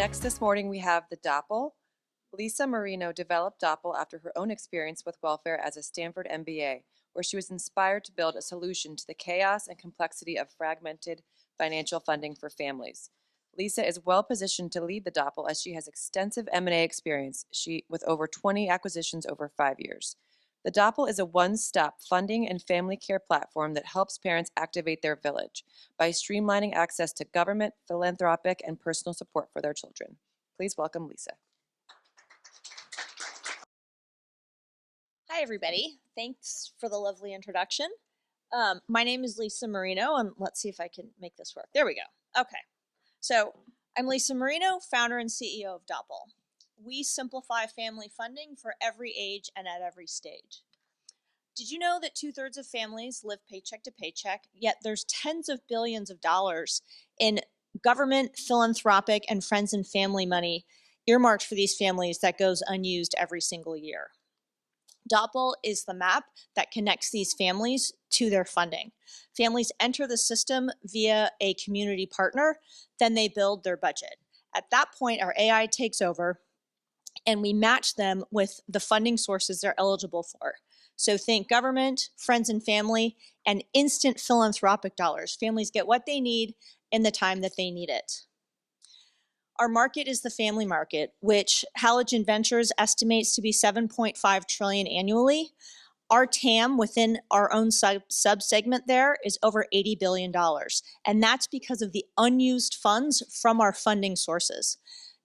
Next this morning, we have the Dopple. Lisa Marino developed Dopple after her own experience with welfare as a Stanford MBA, where she was inspired to build a solution to the chaos and complexity of fragmented financial funding for families. Lisa is well positioned to lead the Dopple as she has extensive M&A experience with over 20 acquisitions over 5 years. The Dopple is a one-stop funding and family care platform that helps parents activate their village by streamlining access to government, philanthropic, and personal support for their children. Please welcome Lisa. Hi, everybody. Thanks for the lovely introduction. My name is Lisa Marino, and let's see if I can make this work. There we go. Okay. So I'm Lisa Marino, founder and CEO of Dopple. We simplify family funding for every age and at every stage. Did you know that 2/3 of families live paycheck to paycheck, yet there's tens of billions of dollars in government, philanthropic, and friends and family money earmarked for these families that goes unused every single year? Dopple is the map that connects these families to their funding. Families enter the system via a community partner, then they build their budget. At that point, our AI takes over and we match them with the funding sources they're eligible for. So think government, friends and family, and instant philanthropic dollars. Families get what they need in the time that they need it. Our market is the family market, which Halogen Ventures estimates to be $7.5 trillion annually. Our TAM within our own sub-segment there is over $80 billion. And that's because of the unused funds from our funding sources.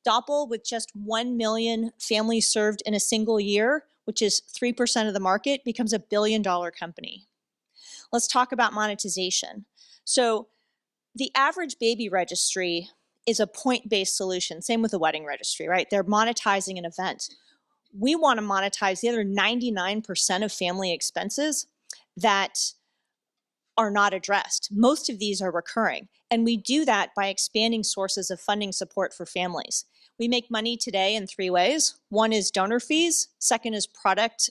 Dopple, with just 1 million families served in a single year, which is 3% of the market, becomes a billion-dollar company. Let's talk about monetization. So the average baby registry is a point-based solution. Same with the wedding registry, right? They're monetizing an event. We want to monetize the other 99% of family expenses that are not addressed. Most of these are recurring, and we do that by expanding sources of funding support for families. We make money today in 3 ways. One is donor fees, second is product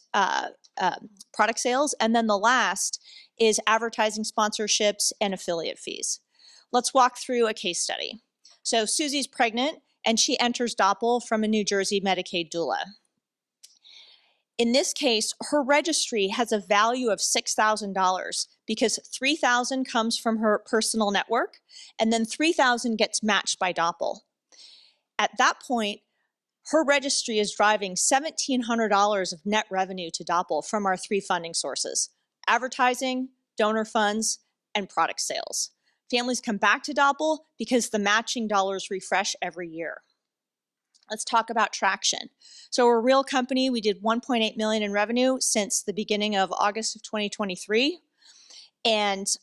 sales, and then the last is advertising sponsorships and affiliate fees. Let's walk through a case study. So Susie's pregnant, and she enters Dopple from a New Jersey Medicaid doula. In this case, her registry has a value of $6,000 because $3,000 comes from her personal network, and then $3,000 gets matched by Dopple. At that point, her registry is driving $1,700 of net revenue to Dopple from our 3 funding sources: advertising, donor funds, and product sales. Families come back to Dopple because the matching dollars refresh every year. Let's talk about traction. So we're a real company. We did $1.8 million in revenue since the beginning of August of 2023. And,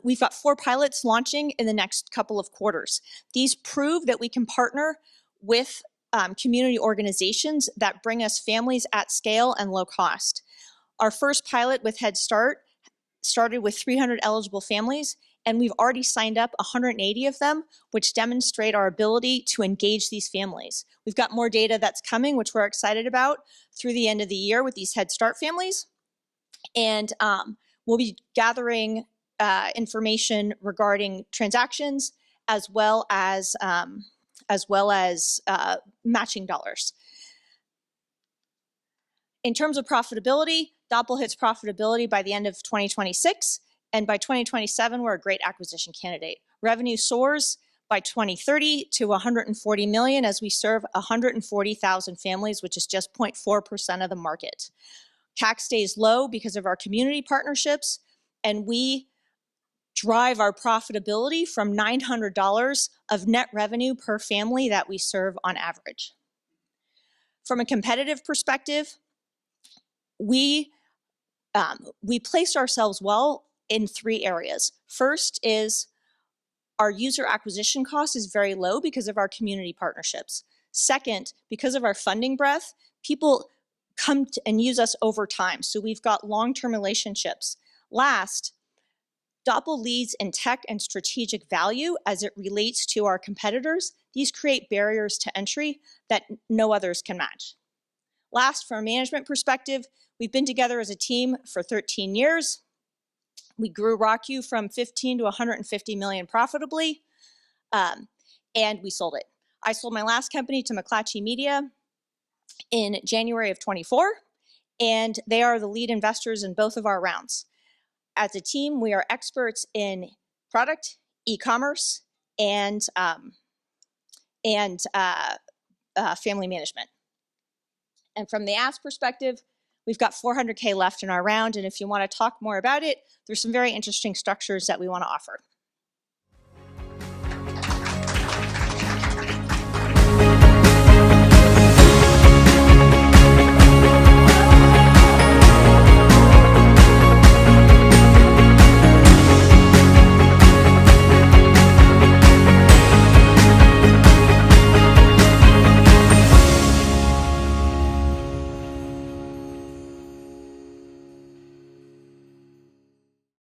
we've got 4 pilots launching in the next couple of quarters. These prove that we can partner with community organizations that bring us families at scale and low cost. Our first pilot with Head Start started with 300 eligible families, and we've already signed up 180 of them, which demonstrate our ability to engage these families. We've got more data that's coming, which we're excited about through the end of the year with these Head Start families. And we'll be gathering information regarding transactions as well as matching dollars. In terms of profitability, Dopple hits profitability by the end of 2026, and by 2027, we're a great acquisition candidate. Revenue soars by 2030 to $140 million as we serve 140,000 families, which is just 0.4% of the market. CAC stays low because of our community partnerships, and we drive our profitability from $900 of net revenue per family that we serve on average. From a competitive perspective, we placed ourselves well in 3 areas. First is our user acquisition cost is very low because of our community partnerships. Second, because of our funding breadth, people come and use us over time. So we've got long-term relationships. Last, Dopple leads in tech and strategic value as it relates to our competitors. These create barriers to entry that no others can match. Last, from a management perspective, we've been together as a team for 13 years. We grew ROCU from 15 to 150 million profitably. and we sold it. I sold my last company to McClatchy Media in January of 24, and they are the lead investors in both of our rounds. As a team, we are experts in product, e-commerce, and family management. And from the ask perspective, we've got 400K left in our round, and if you want to talk more about it, there's some very interesting structures that we want to offer.